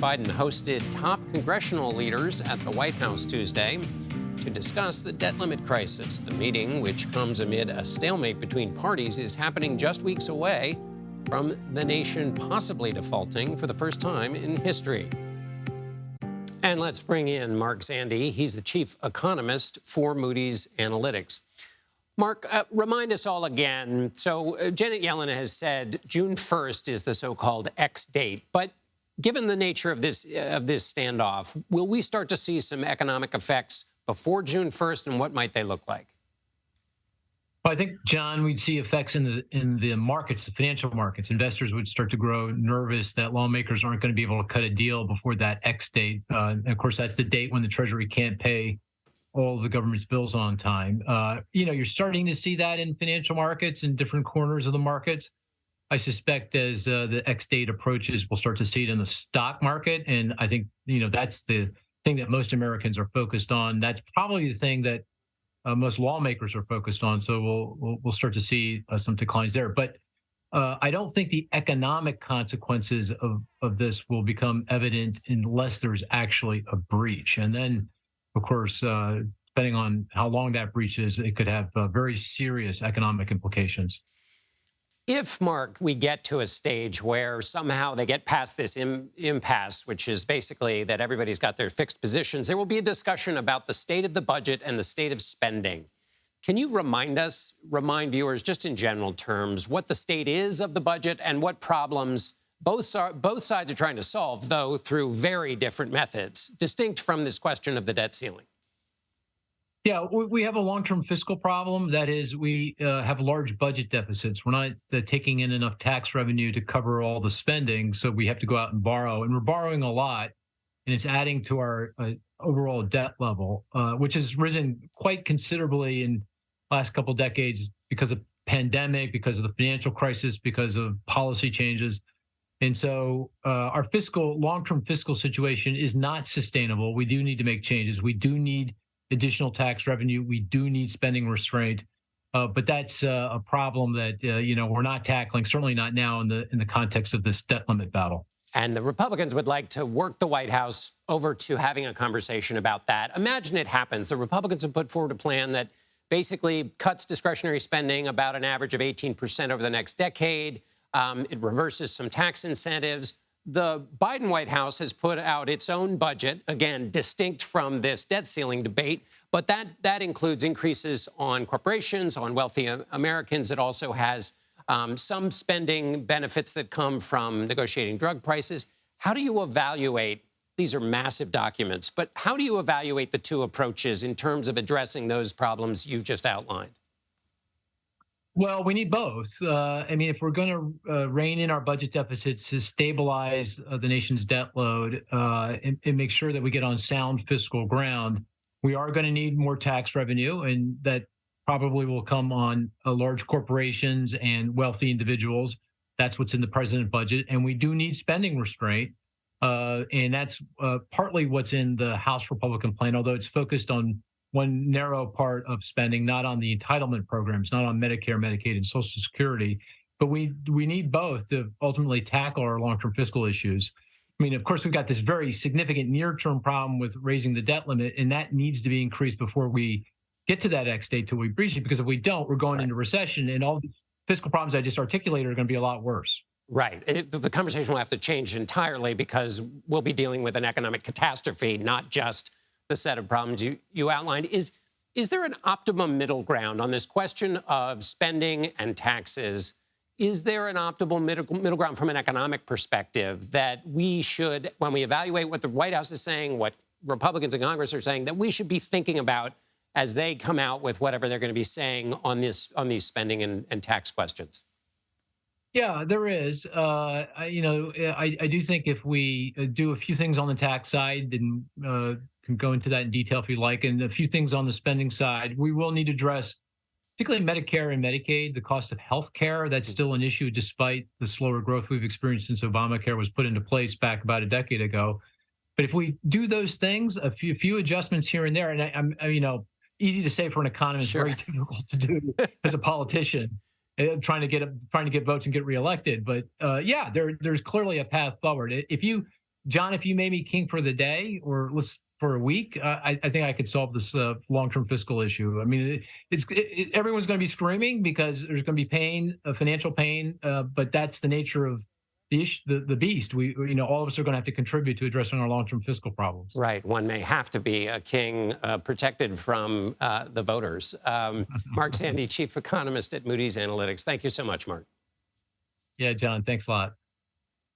Biden hosted top congressional leaders at the White House Tuesday to discuss the debt limit crisis. The meeting, which comes amid a stalemate between parties, is happening just weeks away from the nation possibly defaulting for the first time in history. And let's bring in Mark Zandi. He's the chief economist for Moody's Analytics. Mark, remind us all again. So Janet Yellen has said June 1st is the so-called X date. But given the nature of this standoff, will we start to see some economic effects before June 1st, and what might they look like? Well, I think, John, we'd see effects in the markets, the financial markets. Investors would start to grow nervous that lawmakers aren't going to be able to cut a deal before that X date. And of course, that's the date when the Treasury can't pay all of the government's bills on time. You're starting to see that in financial markets in different corners of the market. I suspect as the X date approaches, we'll start to see it in the stock market. And I think, that's the thing that most Americans are focused on. That's probably the thing that most lawmakers are focused on. So we'll start to see some declines there. But I don't think the economic consequences of this will become evident unless there's actually a breach. And then, of course, depending on how long that breach is, it could have very serious economic implications. If, Mark, we get to a stage where somehow they get past this impasse, which is basically that everybody's got their fixed positions, there will be a discussion about the state of the budget and the state of spending. Can you remind viewers, just in general terms, what the state is of the budget and what problems both sides are trying to solve, though through very different methods, distinct from this question of the debt ceiling? Yeah, we have a long-term fiscal problem. That is, we have large budget deficits. We're not taking in enough tax revenue to cover all the spending, so we have to go out and borrow. And we're borrowing a lot, and it's adding to our overall debt level, which has risen quite considerably in the last couple of decades because of pandemic, because of the financial crisis, because of policy changes. And so our long-term fiscal situation is not sustainable. We do need to make changes. We do need additional tax revenue. We do need spending restraint, but that's a problem that we're not tackling. Certainly not now in the context of this debt limit battle. And the Republicans would like to work the White House over to having a conversation about that. Imagine it happens. The Republicans have put forward a plan that basically cuts discretionary spending about an average of 18% over the next decade. It reverses some tax incentives. The Biden White House has put out its own budget, again, distinct from this debt ceiling debate, but that includes increases on corporations, on wealthy Americans. It also has some spending benefits that come from negotiating drug prices. How do you evaluate, these are massive documents, but how do you evaluate the two approaches in terms of addressing those problems you've just outlined? Well, we need both. If we're going to rein in our budget deficits to stabilize the nation's debt load and make sure that we get on sound fiscal ground, we are going to need more tax revenue, and that probably will come on large corporations and wealthy individuals. That's what's in the president's budget. And we do need spending restraint. And that's partly what's in the House Republican plan, although it's focused on one narrow part of spending, not on the entitlement programs, not on Medicare, Medicaid, and Social Security. But we need both to ultimately tackle our long-term fiscal issues. Of course, we've got this very significant near-term problem with raising the debt limit, and that needs to be increased before we get to that X date till we breach it, because if we don't, we're going into recession, and all the fiscal problems I just articulated are going to be a lot worse. Right. The conversation will have to change entirely because we'll be dealing with an economic catastrophe, not just the set of problems you outlined. Is there an optimum middle ground on this question of spending and taxes? Is there an optimal middle ground from an economic perspective that we should, when we evaluate what the White House is saying, what Republicans in Congress are saying, that we should be thinking about as they come out with whatever they're going to be saying on these spending and tax questions? Yeah, there is. I do think if we do a few things on the tax side, and can go into that in detail if you like, and a few things on the spending side, we will need to address, particularly Medicare and Medicaid, the cost of health care. That's still an issue despite the slower growth we've experienced since Obamacare was put into place back about a decade ago. But if we do those things, a few adjustments here and there, and I'm easy to say for an economist, Sure. very difficult to do as a politician, trying to get votes and get reelected. But there's clearly a path forward. If you John, if you made me king for the day or let's for a week, I think I could solve this long-term fiscal issue. I mean, everyone's going to be screaming because there's going to be pain, financial pain, but that's the nature of the beast. All of us are going to have to contribute to addressing our long-term fiscal problems. Right. One may have to be a king protected from the voters. Mark Zandi, chief economist at Moody's Analytics. Thank you so much, Mark. Yeah, John, thanks a lot.